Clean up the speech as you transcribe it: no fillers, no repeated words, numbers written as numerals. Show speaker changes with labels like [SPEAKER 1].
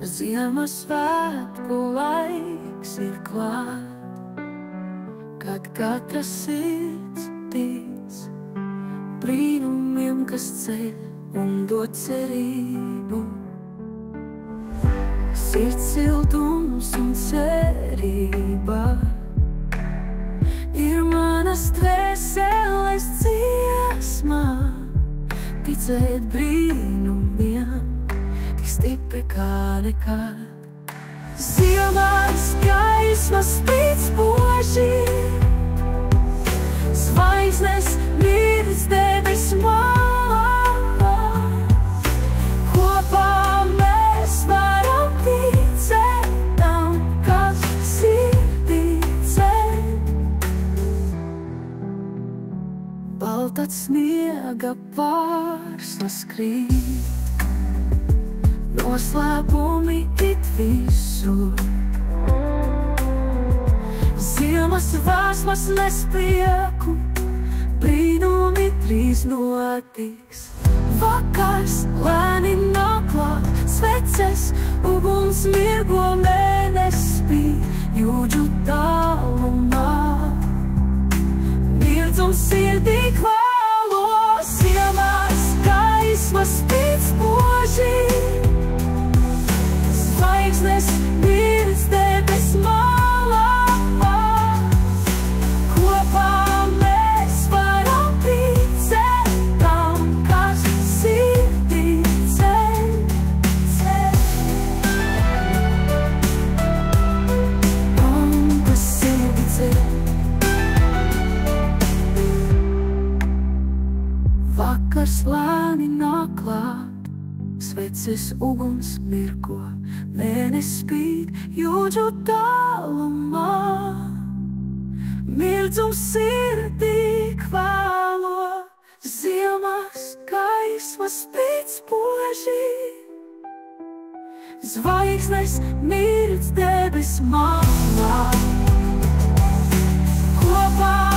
[SPEAKER 1] Ziemassvētku laiks ir klāt, kad katras sirds tic brīnumiem, kas ceļ un dod cerību. Sirds siltums un cerība ir manas dvēseles dziesma. Ticēt brīnumiem tik stipri kā nekad. Ziemas gaisma spīd spoži, zvaigznes mirdz debes malā. Kopā mēs varam ticēt tam, kas sirdī ceļ. Baltā sniega pārslas krīt, noslēpumi it visur. Ziemas vēsmas nes prieku, brīnumi drīz notiks. Vakars lēni nāk klāt, sveces, uguns mirgo, mēnesis spīd, jūdžu tālumā. Mirdzums sirdī kvēlo, ziemas gaisma spīd spoži, zvaigznes mirdz debes malā. Kopā mēs varam ticēt tam, kas sirdī ceļ. Tam, kas sirdī ceļ. Vakars lēni nāk klāt, sveces uguns mirgo, mēnesis spīd, jūdžu tālumā. Mirdzums sirdī kvēlo, ziemas gaisma spīd spoži, zvaigznes mirdz debes malā. Kopā